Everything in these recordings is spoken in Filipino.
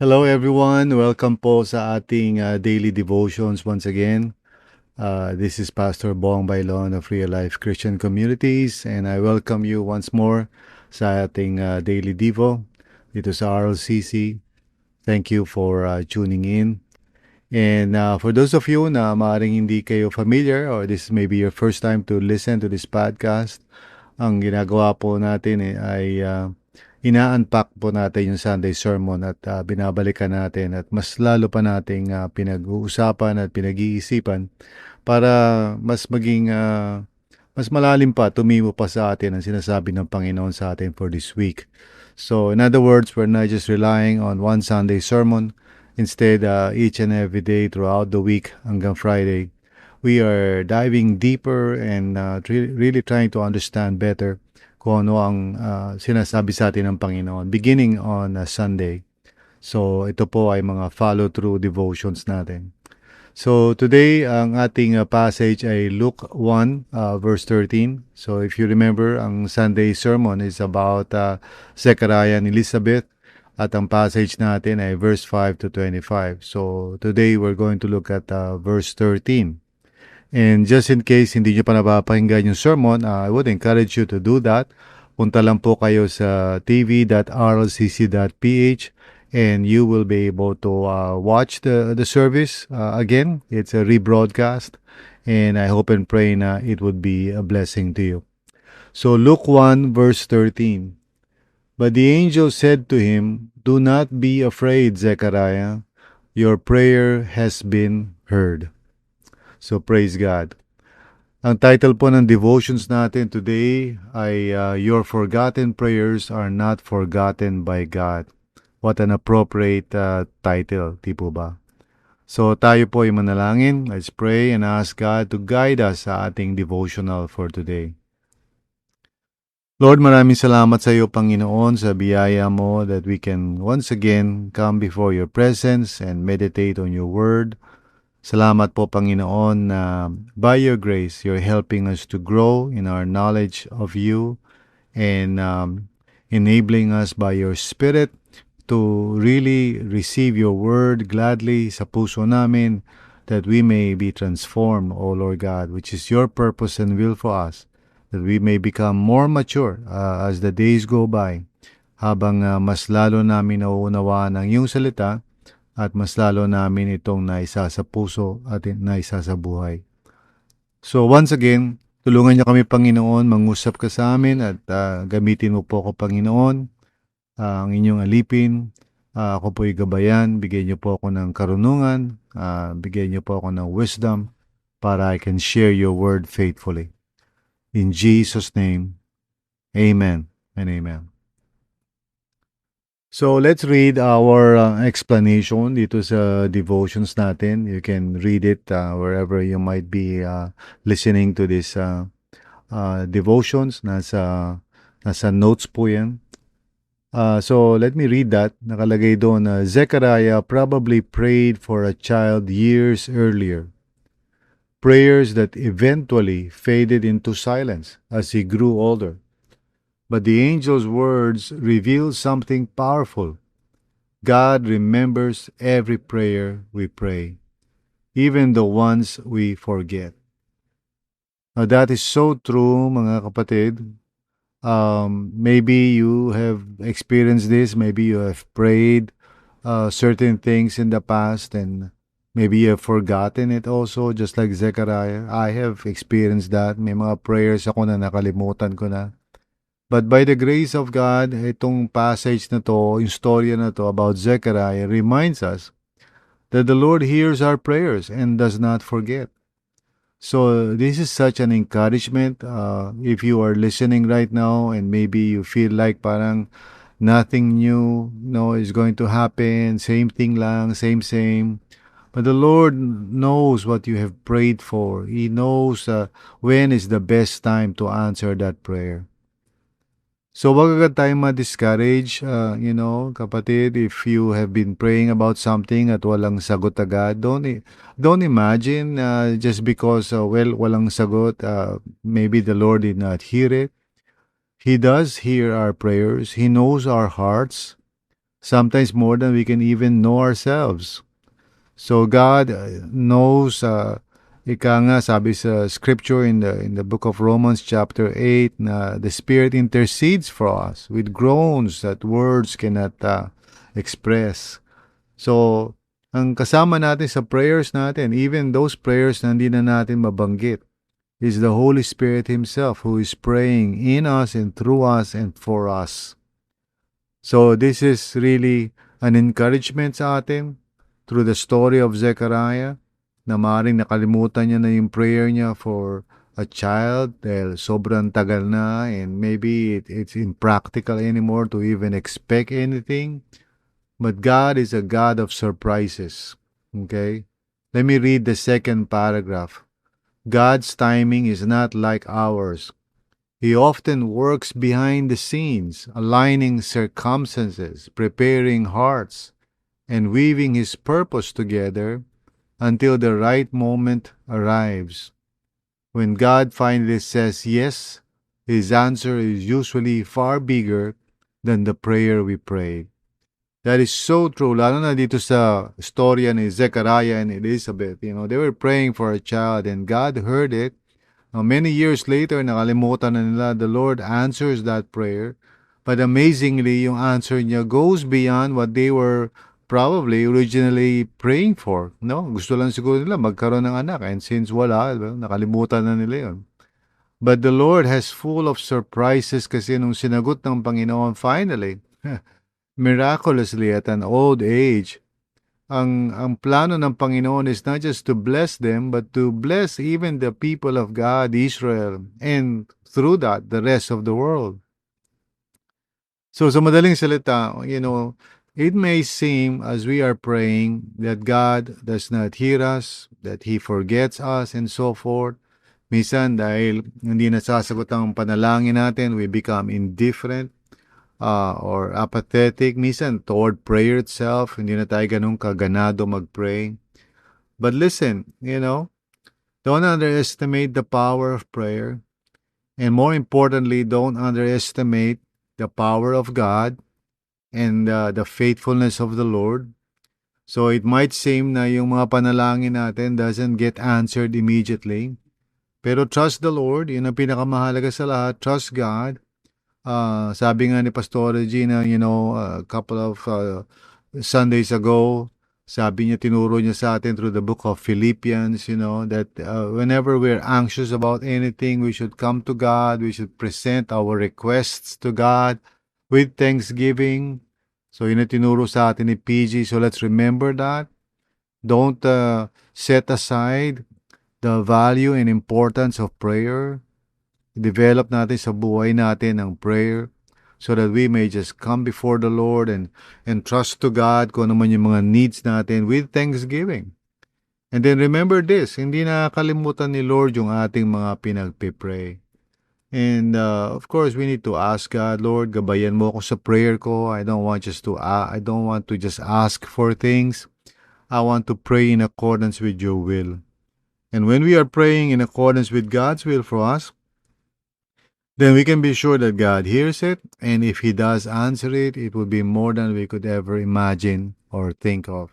Hello everyone, welcome po sa ating daily devotions once again. This is Pastor Bong Bailon of Real Life Christian Communities and I welcome you once more sa ating daily devo dito sa RLCC. Thank you for tuning in. And for those of you na maaaring hindi kayo familiar or this may be your first time to listen to this podcast, ang ginagawa po natin ay ina-unpack po natin yung Sunday sermon at binabalikan natin at mas lalo pa nating pinag-uusapan at pinag-iisipan para mas maging mas malalim pa, tumimo pa sa atin ang sinasabi ng Panginoon sa atin for this week. So in other words, we're not just relying on one Sunday sermon. Instead, each and every day throughout the week hanggang Friday, we are diving deeper and really trying to understand better kung ano ang sinasabi sa atin ng Panginoon beginning on Sunday. So ito po ay mga follow-through devotions natin. So today ang ating passage ay Luke 1 verse 13. So if you remember, ang Sunday sermon is about Zechariah and Elizabeth at ang passage natin ay verse 5 to 25. So today we're going to look at verse 13. And just in case hindi nyo pa napapakinggan yung sermon, I would encourage you to do that. Punta lang po kayo sa tv.rlcc.ph and you will be able to watch the service again. It's a rebroadcast and I hope and pray na it would be a blessing to you. So Luke 1 verse 13. But the angel said to him, "Do not be afraid, Zechariah. Your prayer has been heard." So praise God. Ang title po ng devotions natin today ay Your Forgotten Prayers Are Not Forgotten by God. What an appropriate title, di po ba? So tayo po ay manalangin. Let's pray and ask God to guide us sa ating devotional for today. Lord, maraming salamat sa iyo, Panginoon, sa biyaya mo that we can once again come before your presence and meditate on your word. Salamat po, Panginoon, na by your grace, you're helping us to grow in our knowledge of you and enabling us by your Spirit to really receive your word gladly sa puso namin that we may be transformed, O Lord God, which is your purpose and will for us, that we may become more mature as the days go by, habang mas lalo namin nauunawaan ang iyong salita at mas lalo namin itong naisa sa puso at naisa sa buhay. So once again, tulungan niyo kami, Panginoon, mangusap ka sa amin at gamitin mo po ako, Panginoon, ang inyong alipin. Ako po'y gabayan, bigyan niyo po ako ng karunungan, bigyan niyo po ako ng wisdom para I can share your word faithfully. In Jesus' name, amen and amen. So let's read our explanation dito sa devotions natin. You can read it wherever you might be listening to this devotions. Nasa notes po yan. So let me read that. Nakalagay doon, Zechariah probably prayed for a child years earlier. Prayers that eventually faded into silence as he grew older. But the angel's words reveal something powerful. God remembers every prayer we pray, even the ones we forget. Now that is so true, mga kapatid. Maybe you have experienced this. Maybe you have prayed certain things in the past and maybe you have forgotten it also, just like Zechariah. I have experienced that. May mga prayers ako na nakalimutan ko na. But by the grace of God, itong passage na to, yung storya na to about Zechariah reminds us that the Lord hears our prayers and does not forget. So this is such an encouragement. If you are listening right now and maybe you feel like parang nothing new, is going to happen, same thing lang, same. But the Lord knows what you have prayed for. He knows when is the best time to answer that prayer. So wag agad tayong ma-discourage, kapatid, if you have been praying about something at walang sagot agad, don't imagine just because, walang sagot, maybe the Lord did not hear it. He does hear our prayers. He knows our hearts. sometimes more than we can even know ourselves. So God knows, ika nga sabi sa scripture in the book of Romans chapter 8, na the Spirit intercedes for us with groans that words cannot express. So, ang kasama natin sa prayers natin, even those prayers na hindi na natin mabanggit, is the Holy Spirit Himself who is praying in us and through us and for us. So this is really an encouragement sa atin through the story of Zechariah na maaaring nakalimutan niya na yung prayer niya for a child dahil sobrang tagal na and maybe it's impractical anymore to even expect anything. But God is a God of surprises. Okay? Let me read the second paragraph. God's timing is not like ours. He often works behind the scenes, aligning circumstances, preparing hearts, and weaving His purpose together until the right moment arrives. When God finally says yes, His answer is usually far bigger than the prayer we prayed. That is so true, lalo na dito sa storya ni Zechariah and Elizabeth. You know, they were praying for a child and God heard it. Now, many years later, nakalimutan na nila, the Lord answers that prayer. But amazingly, yung answer niya goes beyond what they were probably originally praying for. No? Gusto lang siguro nila magkaroon ng anak. And since wala, nakalimutan na nila yun. But the Lord has full of surprises kasi nung sinagot ng Panginoon finally, miraculously at an old age, ang plano ng Panginoon is not just to bless them, but to bless even the people of God, Israel, and through that, the rest of the world. So sa madaling salita, you know, it may seem as we are praying that God does not hear us, that He forgets us, and so forth. Minsan dahil hindi nasasagot ang panalangin natin, we become indifferent or apathetic. Minsan toward prayer itself, hindi na tayo ganun kaganado mag-pray. But listen, you know, don't underestimate the power of prayer. And more importantly, don't underestimate the power of God and the faithfulness of the Lord. So it might seem na yung mga panalangin natin doesn't get answered immediately. Pero trust the Lord, yun ang pinakamahalaga sa lahat. Trust God. Sabi nga ni Pastor Regina, you know, a couple of Sundays ago, sabi niya, tinuro niya sa atin through the book of Philippians, you know, that whenever we're anxious about anything, we should come to God, we should present our requests to God with thanksgiving. So yun ang tinuro sa atin ni PG. So let's remember that. Don't set aside the value and importance of prayer. Develop natin sa buhay natin ang prayer so that we may just come before the Lord and trust to God kung ano man yung mga needs natin with thanksgiving. And then remember this, hindi nakakalimutan ni Lord yung ating mga pinagpipray. And of course, we need to ask God, Lord, gabayan mo ako sa prayer ko. I don't want to just ask for things. I want to pray in accordance with your will. And when we are praying in accordance with God's will for us, then we can be sure that God hears it, and if He does answer it, it will be more than we could ever imagine or think of.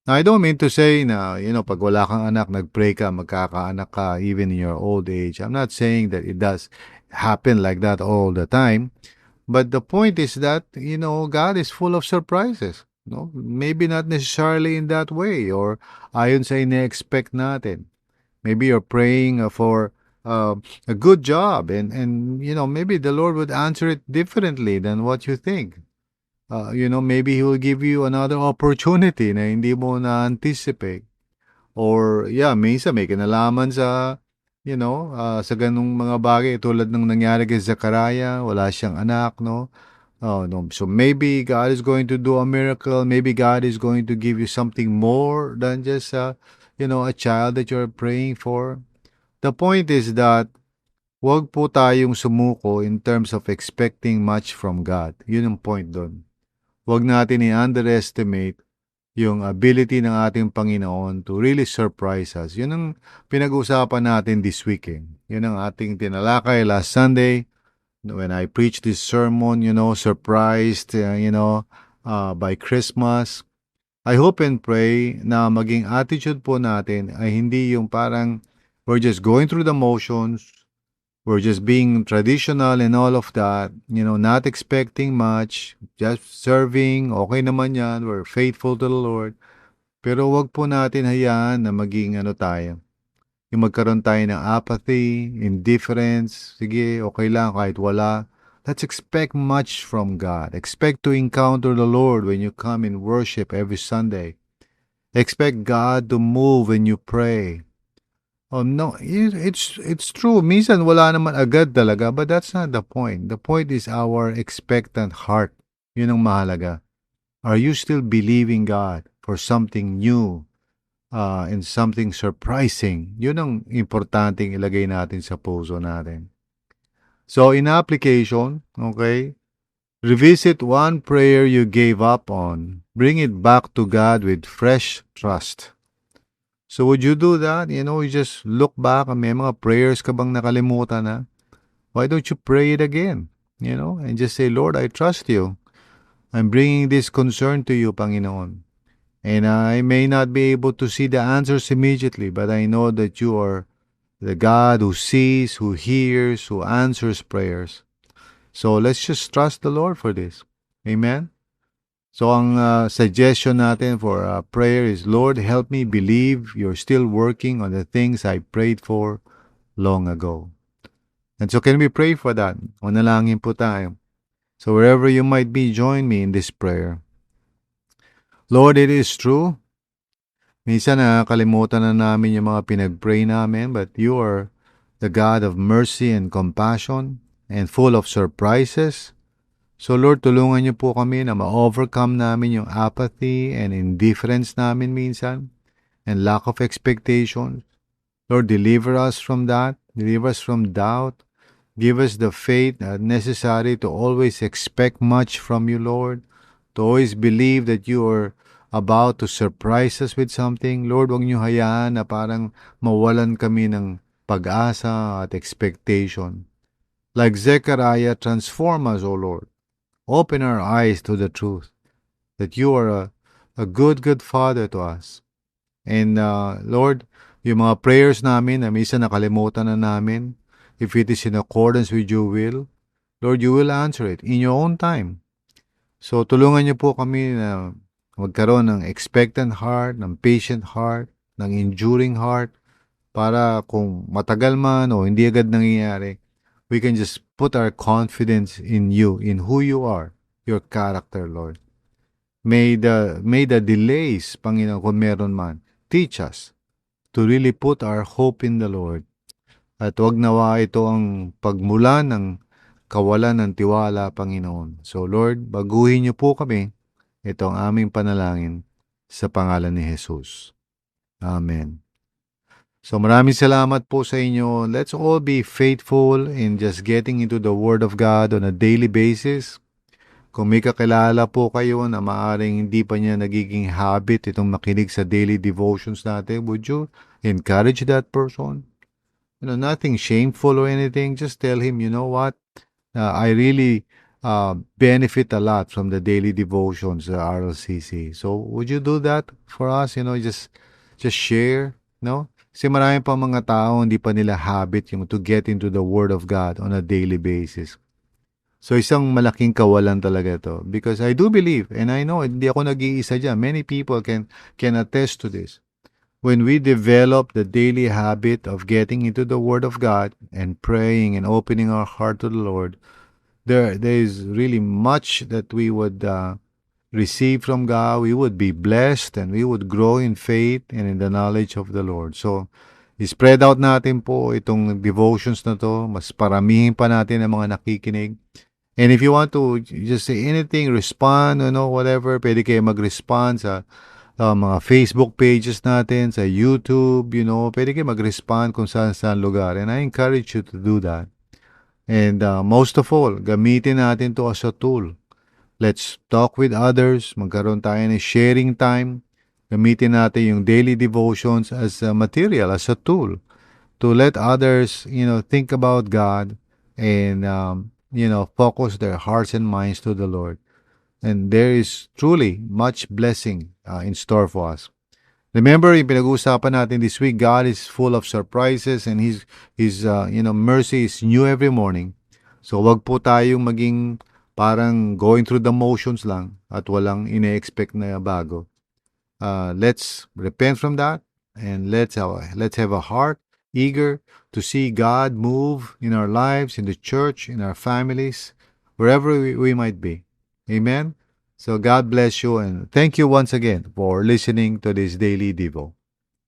Now, I don't mean to say na, you know, pag wala kang anak, nag-pray ka, magkakaanak ka, even in your old age. I'm not saying that it does happen like that all the time. But the point is that, you know, God is full of surprises. No? Maybe not necessarily in that way or ayon sa ine-expect natin. Maybe you're praying for a good job and you know, maybe the Lord would answer it differently than what you think. You know, maybe He will give you another opportunity na hindi mo na-anticipate. Or, yeah, minsan may kinalaman sa, you know, sa ganung mga bagay tulad ng nangyari kay Zechariah, wala siyang anak, no? Oh, no. So maybe God is going to do a miracle. Maybe God is going to give you something more than just, you know, a child that you're praying for. The point is that wag po tayong sumuko in terms of expecting much from God. Yun ang point doon. Wag natin i-underestimate yung ability ng ating Panginoon to really surprise us. Yun ang pinag-usapan natin this weekend. Yun ang ating tinalakay last Sunday when I preached this sermon, you know, surprised, you know, by Christmas. I hope and pray na maging attitude po natin ay hindi yung parang we're just going through the motions, we're just being traditional and all of that, not expecting much, just serving, okay naman yan, we're faithful to the Lord. Pero wag po natin hayaan na maging tayo, yung magkaroon tayo ng apathy, indifference, sige, okay lang kahit wala. Let's expect much from God. Expect to encounter the Lord when you come in worship every Sunday. Expect God to move when you pray. Oh no, it's true. Minsan wala naman agad talaga, but that's not the point. The point is our expectant heart. Yun ang mahalaga. Are you still believing God for something new and something surprising? Yun ang importanteng ilagay natin sa puso natin. So in application, okay, revisit one prayer you gave up on. Bring it back to God with fresh trust. So would you do that? You just look back and may mga prayers ka bang nakalimutan na? Why don't you pray it again? And just say, Lord, I trust you. I'm bringing this concern to you, Panginoon. And I may not be able to see the answers immediately, but I know that you are the God who sees, who hears, who answers prayers. So let's just trust the Lord for this. Amen? So ang suggestion natin for prayer is, Lord, help me believe you're still working on the things I prayed for long ago. And so can we pray for that? Manalangin po tayo. So wherever you might be, join me in this prayer. Lord, it is true. Minsan nakakalimutan na namin yung mga pinag-pray namin, but you are the God of mercy and compassion and full of surprises. So Lord, tulungan niyo po kami na ma-overcome namin yung apathy and indifference namin minsan and lack of expectations. Lord, deliver us from that. Deliver us from doubt. Give us the faith necessary to always expect much from you, Lord. To always believe that you are about to surprise us with something. Lord, huwag niyo hayaan na parang mawalan kami ng pag-asa at expectation. Like Zechariah, transform us, O Lord. Open our eyes to the truth that you are a good, good Father to us. And Lord, yung mga prayers namin na minsan nakalimutan na namin, if it is in accordance with your will, Lord, you will answer it in your own time. So tulungan niyo po kami na magkaroon ng expectant heart, ng patient heart, ng enduring heart, para kung matagal man o hindi agad nangyayari, we can just put our confidence in you, in who you are, your character, Lord. May the delays, Panginoon, kung meron man, teach us to really put our hope in the Lord. At wag nawa ito ang pagmula ng kawalan ng tiwala, Panginoon. So Lord, baguhin niyo po kami. Ito ang aming panalangin sa pangalan ni Jesus. Amen. So maraming salamat po sa inyo. Let's all be faithful in just getting into the Word of God on a daily basis. Kung may kakilala po kayo na maaring hindi pa niya nagiging habit itong makinig sa daily devotions natin, would you encourage that person? Nothing shameful or anything. Just tell him, you know what? I really benefit a lot from the daily devotions, RLCC. So would you do that for us? Just share, no? Kasi marami pa mga tao hindi pa nila habit yung to get into the Word of God on a daily basis. So isang malaking kawalan talaga to. Because I do believe, and I know, hindi ako nag-iisa dyan. Many people can attest to this. When we develop the daily habit of getting into the Word of God and praying and opening our heart to the Lord, there is really much that we would receive from God. We would be blessed and we would grow in faith and in the knowledge of the Lord. So, spread out natin po itong devotions na to. Mas paramihin pa natin ang mga nakikinig. And if you want to just say anything, respond, whatever, pwede kayo mag-respond sa mga Facebook pages natin, sa YouTube, pwede kayo mag-respond kung saan lugar. And I encourage you to do that. And most of all, gamitin natin to as a tool. Let's talk with others. Magkaroon tayo ng sharing time. Gamitin natin yung daily devotions as a material, as a tool to let others, think about God and, focus their hearts and minds to the Lord. And there is truly much blessing in store for us. Remember, yung pinag-uusapan natin this week, God is full of surprises and His mercy is new every morning. So wag po tayong maging parang going through the motions lang at walang ine-expect na bago. Let's repent from that and let's have a heart eager to see God move in our lives, in the church, in our families, wherever we might be. Amen. So God bless you and thank you once again for listening to this daily Devo.